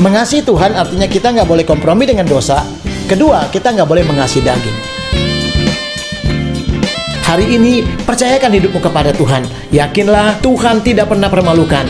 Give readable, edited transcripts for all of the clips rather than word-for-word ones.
Mengasihi Tuhan artinya kita nggak boleh kompromi dengan dosa. Kedua, kita nggak boleh mengasihi daging. Hari ini, percayakan hidupmu kepada Tuhan. Yakinlah, Tuhan tidak pernah permalukan.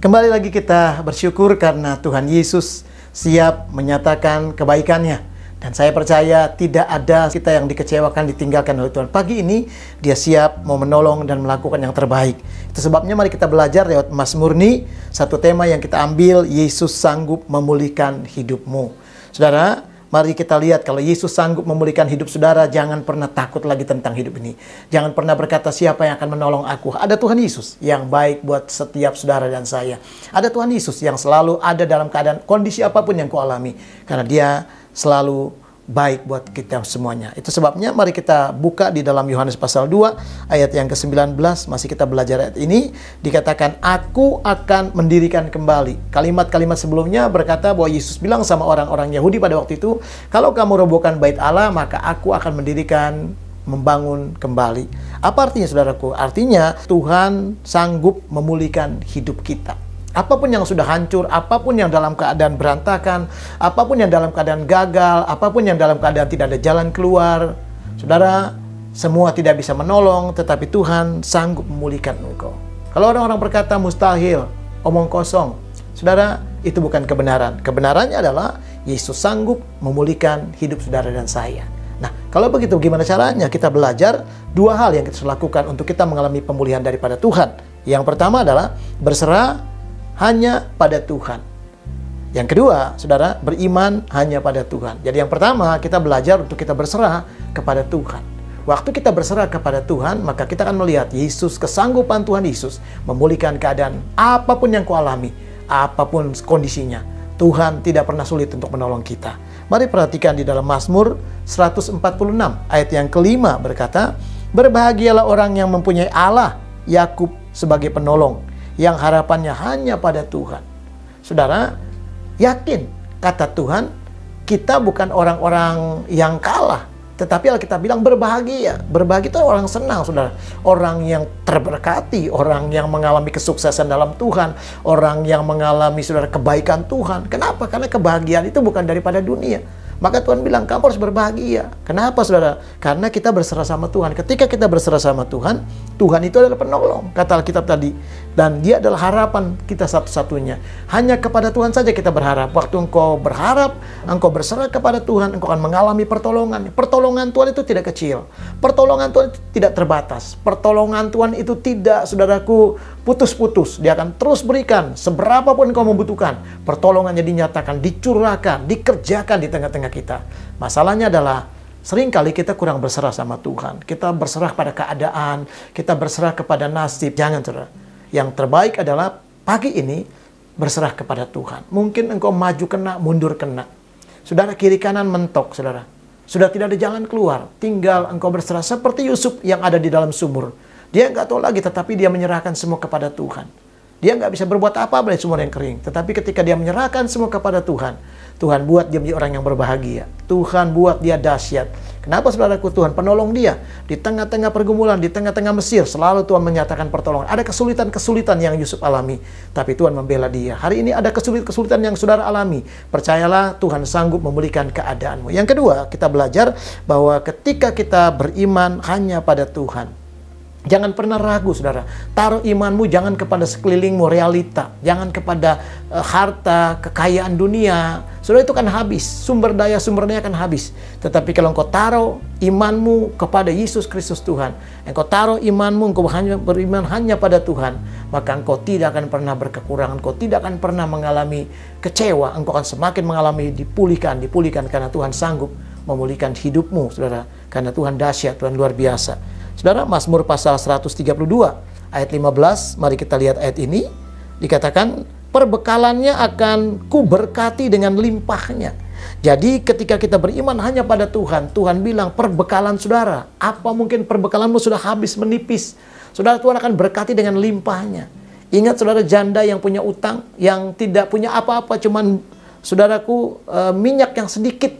Kembali lagi kita bersyukur karena Tuhan Yesus siap menyatakan kebaikannya. Dan saya percaya tidak ada kita yang dikecewakan, ditinggalkan oleh Tuhan. Pagi ini dia siap mau menolong dan melakukan yang terbaik. Itu sebabnya mari kita belajar lewat Mazmur ini. Satu tema yang kita ambil, Yesus sanggup memulihkan hidupmu. Saudara, mari kita lihat kalau Yesus sanggup memulihkan hidup saudara, jangan pernah takut lagi tentang hidup ini. Jangan pernah berkata siapa yang akan menolong aku. Ada Tuhan Yesus yang baik buat setiap saudara dan saya. Ada Tuhan Yesus yang selalu ada dalam keadaan kondisi apapun yang kau alami. Karena dia selalu baik buat kita semuanya. Itu sebabnya mari kita buka di dalam Yohanes pasal 2 ayat yang ke-19. Masih kita belajar ayat ini. Dikatakan, aku akan mendirikan kembali. Kalimat-kalimat sebelumnya berkata bahwa Yesus bilang sama orang-orang Yahudi pada waktu itu, kalau kamu robohkan bait Allah, maka aku akan mendirikan, membangun kembali. Apa artinya saudaraku? Artinya Tuhan sanggup memulihkan hidup kita. Apapun yang sudah hancur, apapun yang dalam keadaan berantakan, apapun yang dalam keadaan gagal, apapun yang dalam keadaan tidak ada jalan keluar, saudara, semua tidak bisa menolong, tetapi Tuhan sanggup memulihkan engkau. Kalau orang-orang berkata mustahil, omong kosong, saudara, itu bukan kebenaran. Kebenarannya adalah Yesus sanggup memulihkan hidup saudara dan saya. Nah, kalau begitu gimana caranya? Kita belajar dua hal yang kita lakukan untuk kita mengalami pemulihan daripada Tuhan. Yang pertama adalah berserah hanya pada Tuhan. Yang kedua, saudara, beriman hanya pada Tuhan. Jadi yang pertama, kita belajar untuk kita berserah kepada Tuhan. Waktu kita berserah kepada Tuhan, maka kita akan melihat Yesus, kesanggupan Tuhan Yesus memulihkan keadaan apapun yang kau alami, apapun kondisinya. Tuhan tidak pernah sulit untuk menolong kita. Mari perhatikan di dalam Mazmur 146 ayat yang kelima berkata, berbahagialah orang yang mempunyai Allah Yakub sebagai penolong, yang harapannya hanya pada Tuhan. Saudara, yakin kata Tuhan, kita bukan orang-orang yang kalah. Tetapi Alkitab bilang berbahagia. Berbahagia itu orang senang, saudara. Orang yang terberkati, orang yang mengalami kesuksesan dalam Tuhan, orang yang mengalami, saudara, kebaikan Tuhan. Kenapa? Karena kebahagiaan itu bukan daripada dunia. Maka Tuhan bilang, kamu harus berbahagia. Kenapa, saudara? Karena kita berserah sama Tuhan. Ketika kita berserah sama Tuhan, Tuhan itu adalah penolong, kata Alkitab tadi. Dan dia adalah harapan kita satu-satunya. Hanya kepada Tuhan saja kita berharap. Waktu engkau berharap, engkau berserah kepada Tuhan, engkau akan mengalami pertolongan. Pertolongan Tuhan itu tidak kecil. Pertolongan Tuhan itu tidak terbatas. Pertolongan Tuhan itu tidak, saudaraku, putus-putus. Dia akan terus berikan. Seberapapun engkau membutuhkan, pertolongannya dinyatakan, dicurahkan, dikerjakan di tengah-tengah kita. Masalahnya adalah seringkali kita kurang berserah sama Tuhan. Kita berserah pada keadaan, kita berserah kepada nasib. Jangan, saudara. Yang terbaik adalah pagi ini berserah kepada Tuhan. Mungkin engkau maju kena, mundur kena. Saudara, kiri kanan mentok, saudara. Sudah tidak ada jalan keluar. Tinggal engkau berserah seperti Yusuf yang ada di dalam sumur. Dia nggak tahu lagi, tetapi dia menyerahkan semua kepada Tuhan. Dia nggak bisa berbuat apa-apa dari sumur yang kering. Tetapi ketika dia menyerahkan semua kepada Tuhan, Tuhan buat dia menjadi orang yang berbahagia. Tuhan buat dia dahsyat. Kenapa, saudaraku? Tuhan penolong dia. Di tengah-tengah pergumulan, di tengah-tengah Mesir, selalu Tuhan menyatakan pertolongan. Ada kesulitan-kesulitan yang Yusuf alami, tapi Tuhan membela dia. Hari ini ada kesulitan-kesulitan yang saudara alami. Percayalah, Tuhan sanggup memulihkan keadaanmu. Yang kedua, kita belajar bahwa ketika kita beriman hanya pada Tuhan, jangan pernah ragu, saudara. Taruh imanmu jangan kepada sekelilingmu, realita. Jangan kepada harta, kekayaan dunia. Saudara, itu kan habis. Sumber daya kan habis. Tetapi kalau engkau taruh imanmu kepada Yesus Kristus Tuhan, engkau taruh imanmu, engkau beriman hanya pada Tuhan, maka engkau tidak akan pernah berkekurangan. Engkau tidak akan pernah mengalami kecewa. Engkau akan semakin mengalami dipulihkan karena Tuhan sanggup memulihkan hidupmu, saudara. Karena Tuhan dahsyat, Tuhan luar biasa. Saudara, Mazmur pasal 132 ayat 15, mari kita lihat ayat ini. Dikatakan, perbekalannya akan kuberkati dengan limpahnya. Jadi ketika kita beriman hanya pada Tuhan, Tuhan bilang perbekalan saudara, apa mungkin perbekalanmu sudah habis menipis, saudara, Tuhan akan berkati dengan limpahnya. Ingat, saudara, janda yang punya utang, yang tidak punya apa-apa, cuman, saudaraku, minyak yang sedikit.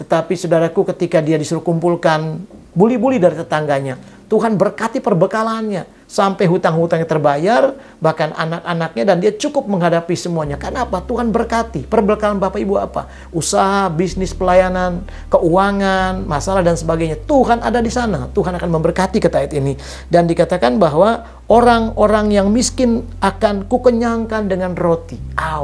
Tetapi, saudaraku, ketika dia disuruh kumpulkan buli-buli dari tetangganya, Tuhan berkati perbekalannya. Sampai hutang-hutangnya terbayar, bahkan anak-anaknya, dan dia cukup menghadapi semuanya. Karena apa? Tuhan berkati. Perbekalan Bapak Ibu apa? Usaha, bisnis, pelayanan, keuangan, masalah dan sebagainya. Tuhan ada di sana. Tuhan akan memberkati kita ayat ini. Dan dikatakan bahwa orang-orang yang miskin akan kukenyangkan dengan roti.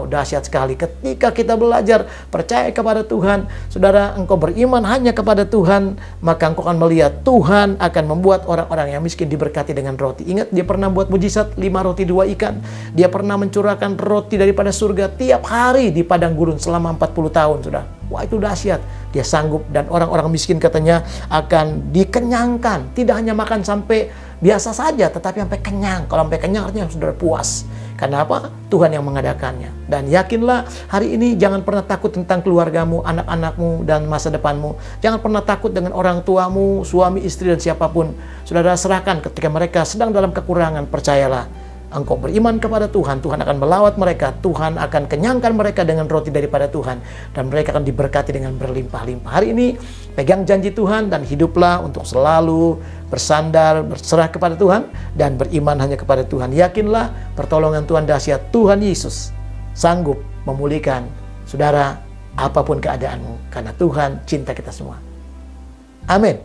Dahsyat sekali. Ketika kita belajar percaya kepada Tuhan, saudara, engkau beriman hanya kepada Tuhan, maka engkau akan melihat Tuhan akan membuat orang-orang yang miskin diberkati dengan roti. Ingat, dia pernah buat mujizat 5 roti 2 ikan. Dia pernah mencurahkan roti daripada surga tiap hari di padang gurun selama 40 tahun, sudah. Wah, itu dahsyat. Dia sanggup, dan orang-orang miskin katanya akan dikenyangkan. Tidak hanya makan sampai biasa saja, tetapi sampai kenyang. Kalau sampai kenyang artinya sudah puas. Karena apa? Tuhan yang mengadakannya. Dan yakinlah hari ini jangan pernah takut tentang keluargamu, anak-anakmu, dan masa depanmu. Jangan pernah takut dengan orang tuamu, suami, istri, dan siapapun. Saudara, serahkan ketika mereka sedang dalam kekurangan. Percayalah, engkau beriman kepada Tuhan, Tuhan akan melawat mereka. Tuhan akan kenyangkan mereka dengan roti daripada Tuhan. Dan mereka akan diberkati dengan berlimpah-limpah. Hari ini, pegang janji Tuhan dan hiduplah untuk selalu bersandar, berserah kepada Tuhan, dan beriman hanya kepada Tuhan. Yakinlah, pertolongan Tuhan dahsyat. Tuhan Yesus sanggup memulihkan saudara apapun keadaanmu. Karena Tuhan cinta kita semua. Amin.